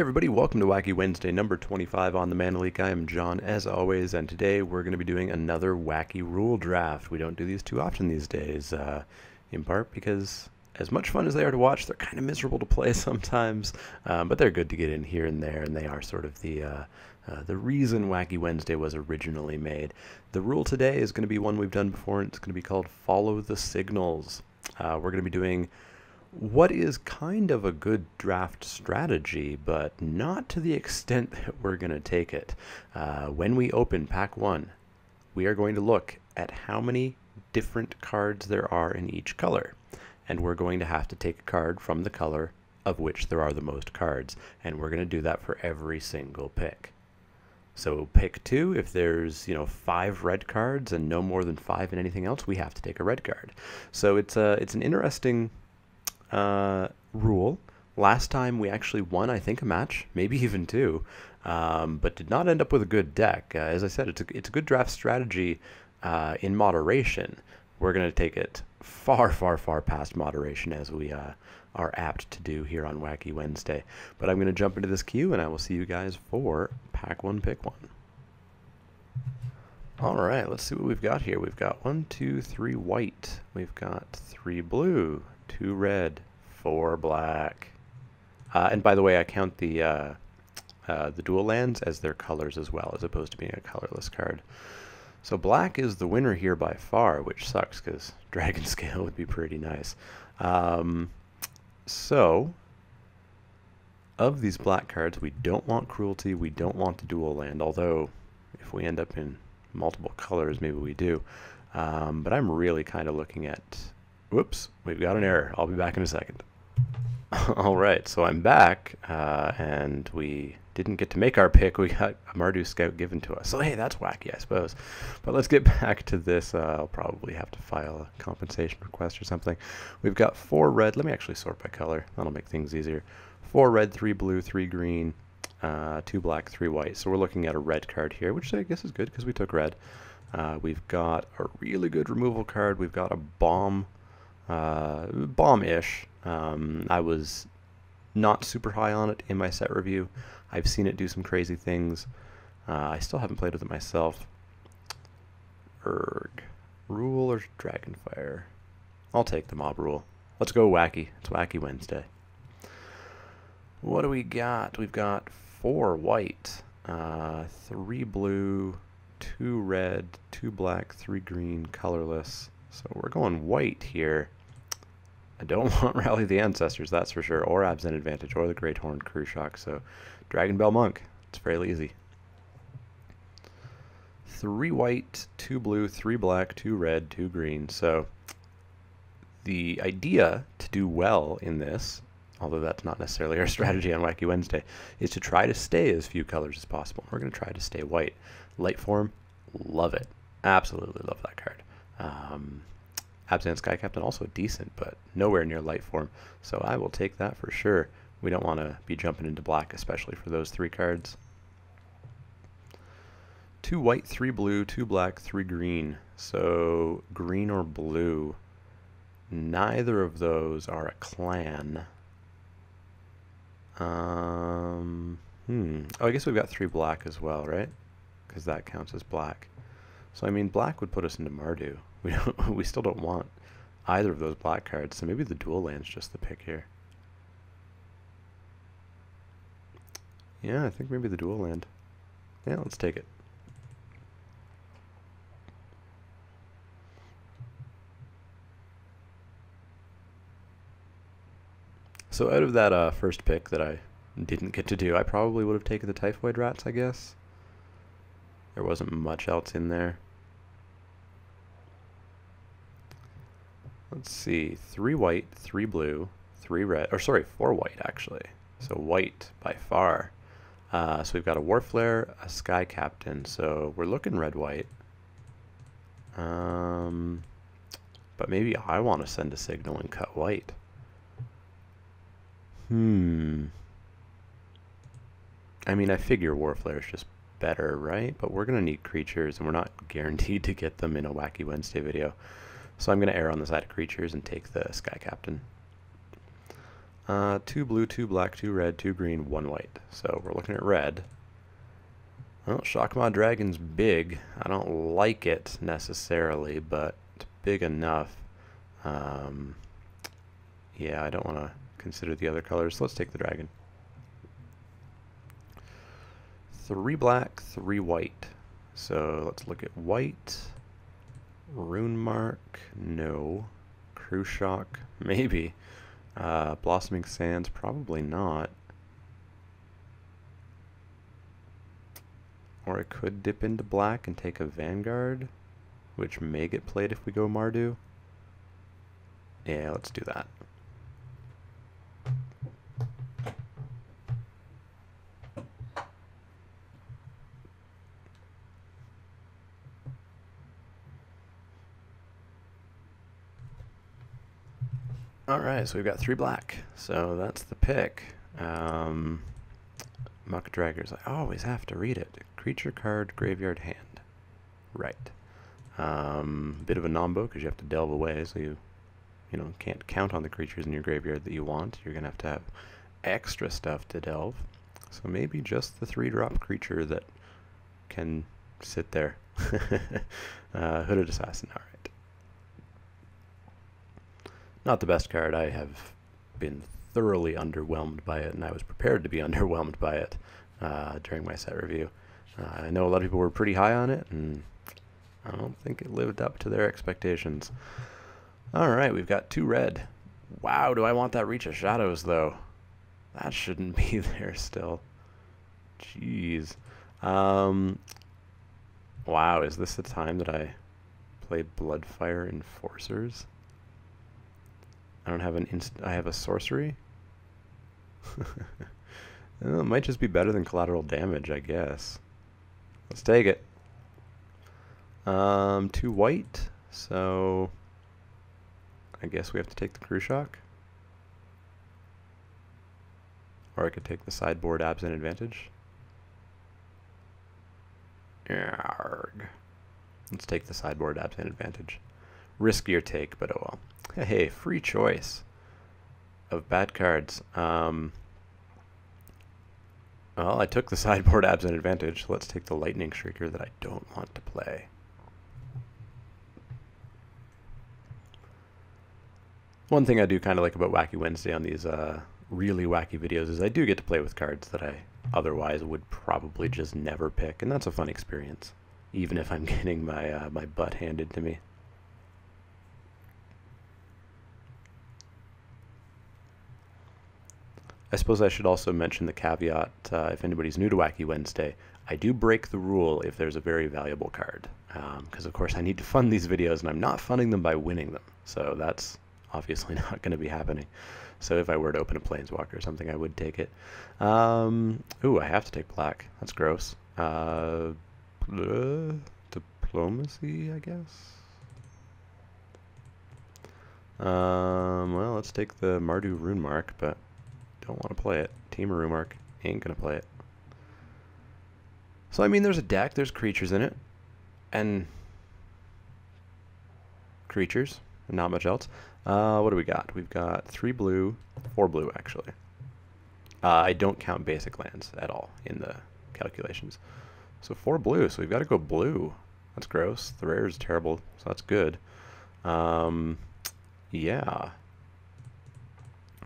everybody, welcome to Wacky Wednesday number 25 on the Leek. I am John as always, and today we're going to be doing another wacky rule draft. We don't do these too often these days, in part because as much fun as they are to watch, they're kind of miserable to play sometimes, but they're good to get in here and there, and they are sort of the reason Wacky Wednesday was originally made. The rule today is going to be one we've done before, and it's going to be called Follow the Signals. We're going to be doing what is kind of a good draft strategy, but not to the extent that we're going to take it. When we open pack 1, we are going to look at how many different cards there are in each color. And we're going to have to take a card from the color of which there are the most cards. And we're going to do that for every single pick. So pick 2, if there's 5 red cards and no more than 5 in anything else, we have to take a red card. So it's an interesting rule. Last time we actually won, I think, a match, maybe even 2, but did not end up with a good deck. As I said, it's a good draft strategy in moderation. We're going to take it far, far, far past moderation, as we are apt to do here on Wacky Wednesday. But I'm going to jump into this queue, and I will see you guys for pack 1, pick 1. Alright, let's see what we've got here. We've got 1, 2, 3 white. We've got 3 blue, 2 red, 4 black. And by the way, I count the dual lands as their colors as well, as opposed to being a colorless card. So black is the winner here by far, which sucks because Dragon Scale would be pretty nice. So, of these black cards, we don't want Cruelty, we don't want the dual land, although if we end up in multiple colors, maybe we do. But I'm really kind of looking at... Whoops, we've got an error. I'll be back in a second. Alright, so I'm back, and we didn't get to make our pick. We got a Mardu Scout given to us. So hey, that's wacky, I suppose. But let's get back to this. I'll probably have to file a compensation request or something. We've got 4 red. Let me actually sort by color. That'll make things easier. 4 red, 3 blue, 3 green, 2 black, 3 white. So we're looking at a red card here, which I guess is good because we took red. We've got a really good removal card. We've got a bomb. Bomb-ish. I was not super high on it in my set review. I've seen it do some crazy things. I still haven't played with it myself. Erg. Rule or Dragonfire? I'll take the mob rule. Let's go wacky. It's Wacky Wednesday. What do we got? We've got 4 white, 3 blue, 2 red, 2 black, 3 green, colorless. So we're going white here. I don't want Rally the Ancestors, that's for sure, or Absent Advantage, or the Great Horned Crew Shock, so Dragon Bell Monk. It's fairly easy. 3 white, 2 blue, 3 black, 2 red, 2 green. So the idea to do well in this, although that's not necessarily our strategy on Wacky Wednesday, is to try to stay as few colors as possible. We're going to try to stay white. Light Form, love it. Absolutely love that card. Absent Sky Captain, also decent, but nowhere near Light Form, so I will take that for sure. We don't want to be jumping into black, especially for those 3 cards. 2 white, 3 blue, 2 black, 3 green. So green or blue. Neither of those are a clan. Oh, I guess we've got 3 black as well, right? Because that counts as black. So I mean, black would put us into Mardu. We still don't want either of those black cards, so maybe the dual land's just the pick here. Yeah, I think maybe the dual land. Yeah, let's take it. So out of that first pick that I didn't get to do, I probably would have taken the Typhoid Rats, I guess. There wasn't much else in there. Let's see, 3 white, 3 blue, 3 red, or sorry, 4 white actually. So white by far. So we've got a Warflare, a Sky Captain, so we're looking red-white. But maybe I want to send a signal and cut white. I mean, I figure Warflare is just better, right? But we're going to need creatures, and we're not guaranteed to get them in a Wacky Wednesday video. So I'm going to err on the side of creatures and take the Sky Captain. 2 blue, 2 black, 2 red, 2 green, 1 white. So we're looking at red. Well, Shockmaw Dragon's big. I don't like it necessarily, but it's big enough. Yeah, I don't want to consider the other colors, so let's take the dragon. 3 black, 3 white. So let's look at white. Rune Mark, no. Crew Shock, maybe. Blossoming Sands, probably not. Or I could dip into black and take a Vanguard, which may get played if we go Mardu. Yeah, let's do that. Alright, so we've got 3 black, so that's the pick. Muck Draggers, I always have to read it. Creature card, graveyard, hand. Right. Bit of a nombo because you have to delve away, so you can't count on the creatures in your graveyard that you want. You're going to have extra stuff to delve. So maybe just the 3-drop creature that can sit there. Hooded Assassin, alright. Not the best card. I have been thoroughly underwhelmed by it, and I was prepared to be underwhelmed by it during my set review. I know a lot of people were pretty high on it, and I don't think it lived up to their expectations. Alright, we've got 2 red. Wow, do I want that Reach of Shadows, though? That shouldn't be there still. Jeez. Wow, is this the time that I played Bloodfire Enforcers? I don't have I have a sorcery? Well, it might just be better than collateral damage, I guess. Let's take it. 2 white, so I guess we have to take the Crew Shock. Or I could take the sideboard Absent Advantage. Yarg. Let's take the sideboard Absent Advantage. Riskier take, but oh well. Hey, free choice of bad cards. Well, I took the sideboard Absent Advantage. Let's take the Lightning Shrieker that I don't want to play. One thing I do kind of like about Wacky Wednesday on these really wacky videos is I do get to play with cards that I otherwise would probably just never pick, and that's a fun experience, even if I'm getting my my butt handed to me. I suppose I should also mention the caveat, if anybody's new to Wacky Wednesday, I do break the rule if there's a very valuable card. Because of course I need to fund these videos, and I'm not funding them by winning them. So that's obviously not going to be happening. So if I were to open a Planeswalker or something, I would take it. Ooh, I have to take black. That's gross. Diplomacy, I guess? Well, let's take the Mardu Rune Mark, but don't want to play it. Team Rune Mark ain't gonna play it. So I mean, there's a deck, there's creatures in it, and creatures, and not much else. What do we got? We've got 3 blue, 4 blue actually. I don't count basic lands at all in the calculations. So 4 blue, so we've got to go blue. That's gross. The rare is terrible, so that's good. Yeah.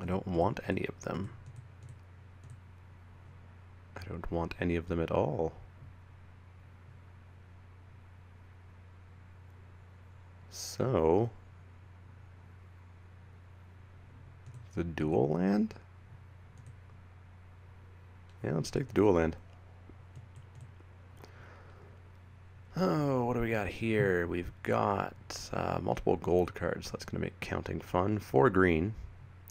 I don't want any of them. I don't want any of them at all. So, the dual land? Yeah, let's take the dual land. Oh, what do we got here? We've got multiple gold cards. That's going to make counting fun. 4 green.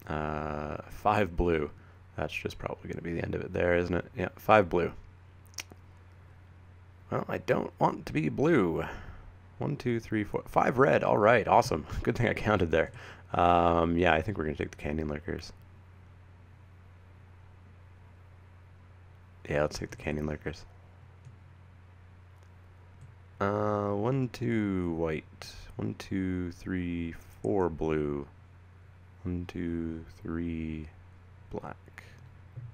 5 blue. That's just probably going to be the end of it there, isn't it? Yeah, 5 blue. Well, I don't want to be blue. 1, 2, 3, 4, 5 red. All right, awesome. Good thing I counted there. Yeah, I think we're going to take the Canyon Lurkers. Yeah, let's take the Canyon Lurkers. 1, 2 white. 1, 2, 3, 4 blue. 1, 2, 3, black.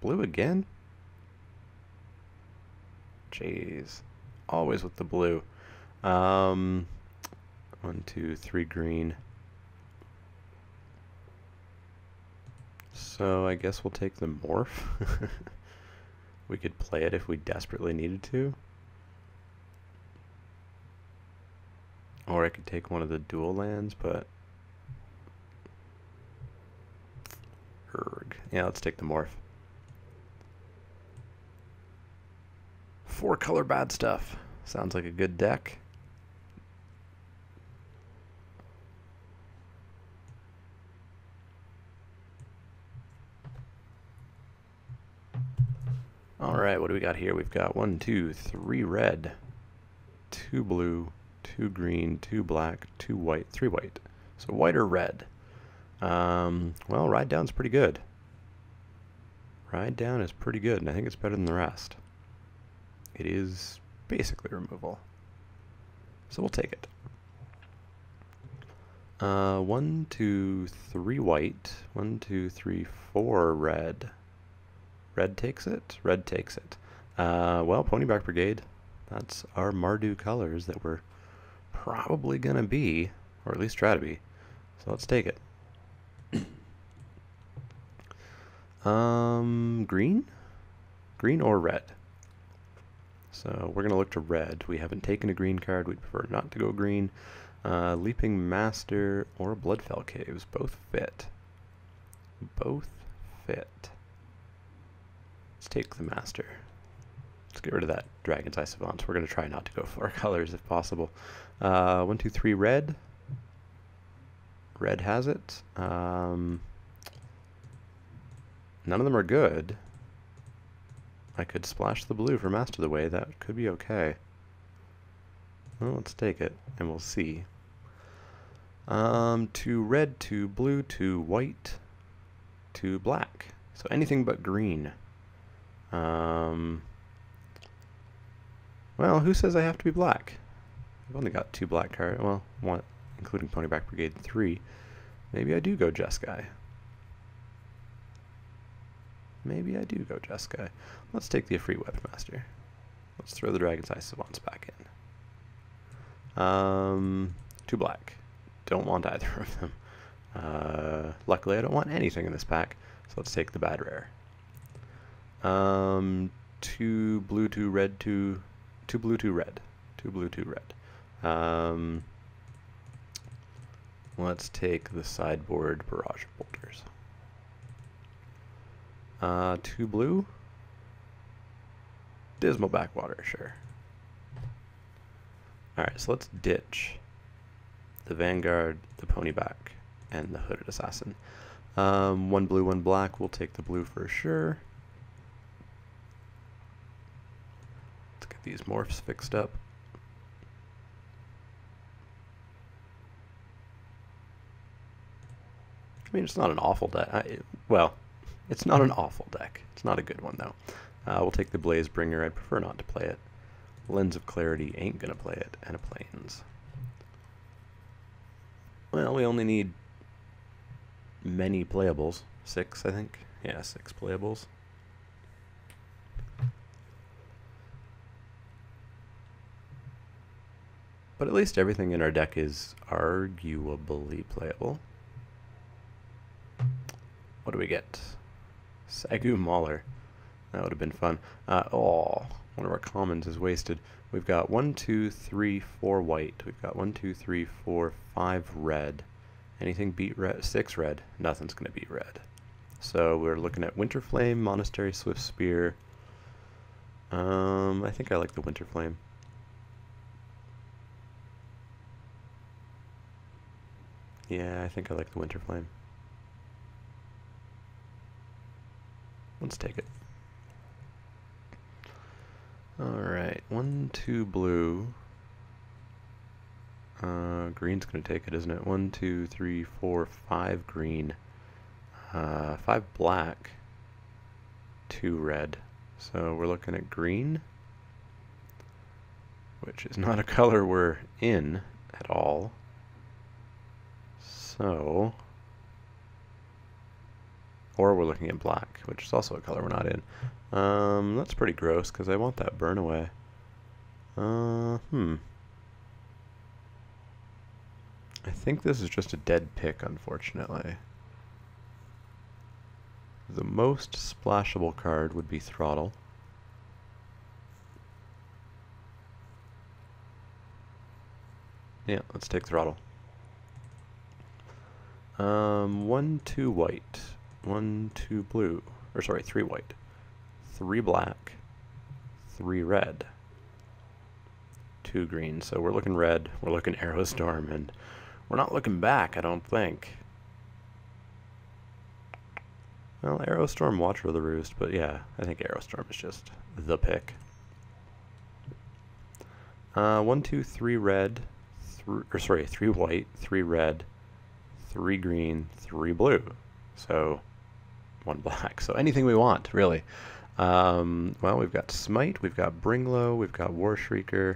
Blue again? Jeez. Always with the blue. 1, 2, 3 green. So I guess we'll take the morph. We could play it if we desperately needed to. Or I could take one of the dual lands, but... Yeah, let's take the morph. 4-color bad stuff. Sounds like a good deck. Alright, what do we got here? We've got 1, 2, 3 red, 2 blue, 2 green, 2 black, 2 white, 3 white. So white or red. Well, Ride Down's pretty good. Ride Down is pretty good, and I think it's better than the rest. It is basically removal. So we'll take it. 1, 2, 3 white. 1, 2, 3, 4 red. Red takes it? Red takes it. Well, Ponyback Brigade. That's our Mardu colors that we're probably gonna be, or at least try to be. So let's take it. Green? Green or red? So we're going to look to red. We haven't taken a green card. We'd prefer not to go green. Leaping Master or Bloodfell Caves. Both fit. Both fit. Let's take the Master. Let's get rid of that Dragon's Eye Savant. We're going to try not to go 4 colors if possible. 1, 2, 3 red. Red has it. None of them are good. I could splash the blue for Master the Way. That could be okay. Well, let's take it, and we'll see. 2 red, 2 blue, 2 white, 2 black. So anything but green. Well, who says I have to be black? I've only got 2 black cards. Well, 1, including Ponyback Brigade 3. Maybe I do go Jeskai. Maybe I do go Jeskai. Let's take the Afreet Webmaster. Let's throw the Dragon's Eye Savants back in. 2 black. Don't want either of them. Luckily, I don't want anything in this pack, so let's take the bad rare. 2 blue, 2 red, 2 blue, 2 red. 2 blue, 2 red. Let's take the sideboard Barrage of Boulders. 2 blue. Dismal Backwater, sure. Alright, so let's ditch the Vanguard, the Ponyback, and the Hooded Assassin. 1 blue, 1 black. We'll take the blue for sure. Let's get these morphs fixed up. I mean, it's not an awful deck. Well, it's not an awful deck. It's not a good one, though. We'll take the Blaze Bringer. I'd prefer not to play it. Lens of Clarity ain't gonna play it, and a Plains. Well, we only need many playables. 6, I think. Yeah, 6 playables. But at least everything in our deck is arguably playable. What do we get? Sagu Mauler. That would have been fun. Oh, one of our commons is wasted. We've got 1, 2, 3, 4 white. We've got 1, 2, 3, 4, 5 red. Anything beat red? 6 red. Nothing's going to beat red. So we're looking at Winterflame, Monastery, Swift Spear. I think I like the Winterflame. Yeah, I think I like the Winterflame. Let's take it. Alright, 1, 2 blue. Green's gonna take it, isn't it? 1, 2, 3, 4, 5 green. 5 black. 2 red. So we're looking at green, which is not a color we're in at all. So Or we're looking at black, which is also a color we're not in. That's pretty gross, because I want that burn away. I think this is just a dead pick, unfortunately. The most splashable card would be Throttle. Yeah, let's take Throttle. 1, 2 white, 1, 2 blue, or sorry, 3 white, 3 black, 3 red, 2 green. So we're looking red, we're looking Aerostorm, and we're not looking back, I don't think. Well, Aerostorm, Watcher of the Roost, but yeah, I think Aerostorm is just the pick. 1, 2, 3 red, 3 white, 3 red, 3 green, 3 blue. So 1 black. So anything we want, really. Well, we've got Smite, we've got Bringlow, we've got War Shrieker.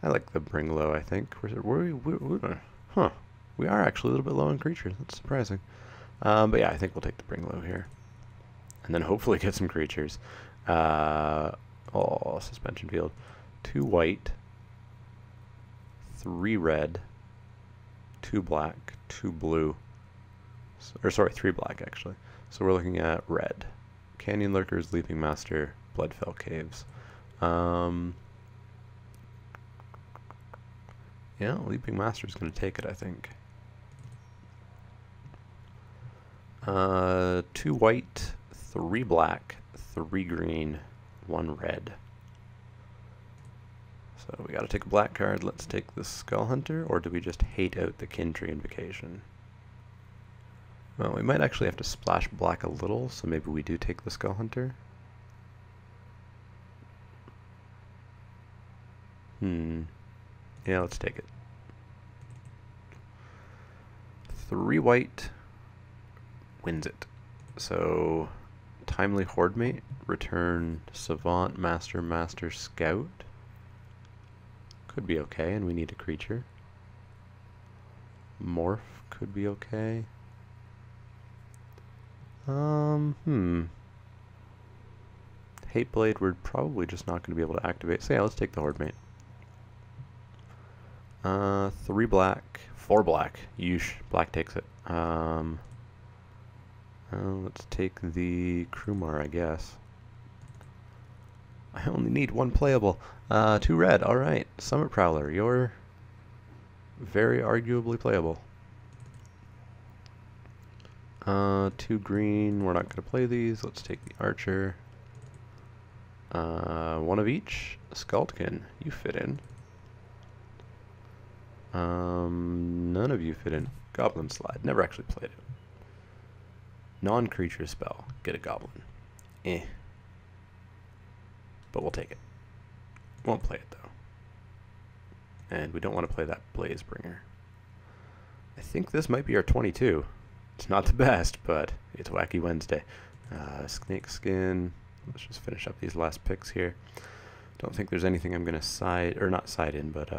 I like the Bringlow, I think. We are actually a little bit low on creatures. That's surprising. But yeah, I think we'll take the Bringlow here. And then hopefully get some creatures. Suspension Field. 2 white, 3 red, 2 black, 2 blue. Or sorry, 3 black actually. So we're looking at red. Canyon Lurkers, Leaping Master, Bloodfell Caves. Yeah, Leaping Master is going to take it, I think. 2 white, 3 black, 3 green, 1 red. So we gotta take a black card. Let's take the Skull Hunter, or do we just hate out the Kintree Invocation? Well, we might actually have to splash black a little, so maybe we do take the Skull Hunter. Yeah, let's take it. 3 white wins it. So, Timely Hordemate, return Savant, Master, Master, Scout. Could be okay, and we need a creature. Morph could be okay. Hateblade, we're probably just not going to be able to activate. So yeah, let's take the Hordemate. 3 black, 4 black. Yeesh, black takes it. Let's take the Krumar, I guess. I only need 1 playable. 2 red, alright. Summit Prowler, you're very arguably playable. 2 green, we're not going to play these. Let's take the Archer. 1 of each. Skullkin, you fit in. None of you fit in. Goblin Slide, never actually played it. Non-creature spell, get a goblin. But we'll take it. Won't play it though. And we don't want to play that Blazebringer. I think this might be our 22. It's not the best, but it's Wacky Wednesday. Snake Skin. Let's just finish up these last picks here. Don't think there's anything I'm going to side, or not side in, but,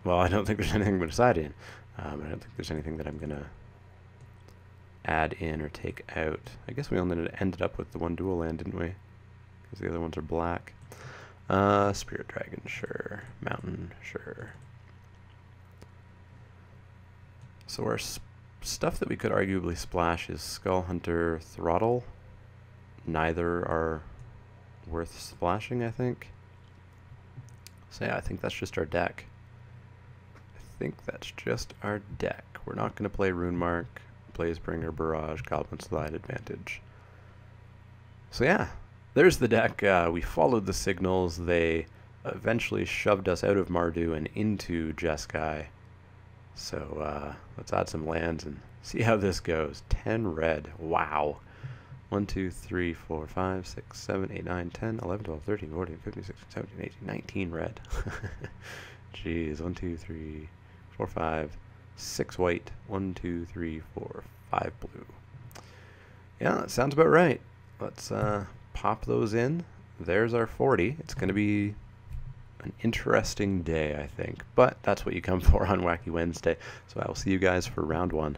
well, I don't think there's anything I'm going to side in. I don't think there's anything that I'm going to add in or take out. I guess we only ended up with the 1 dual land, didn't we? Because the other ones are black. Spirit Dragon, sure. Mountain, sure. So our stuff that we could arguably splash is Skull Hunter, Throttle. Neither are worth splashing, I think. So yeah, I think that's just our deck. We're not going to play Runemark, Blazebringer, Barrage, Goblin Slide, Advantage. So yeah, there's the deck. We followed the signals. They eventually shoved us out of Mardu and into Jeskai. So let's add some lands and see how this goes. 10 red. Wow. 1, 2, 3, 4, 5, 6, 7, 8, 9, 10, 11, 12, 13, 14, 15, 16, 17, 18, 19 red. Jeez. 1, 2, 3, 4, 5, 6 white. 1, 2, 3, 4, 5 blue. Yeah, that sounds about right. Let's pop those in. There's our 40. It's going to be an interesting day, I think. But that's what you come for on Wacky Wednesday. So I will see you guys for round 1.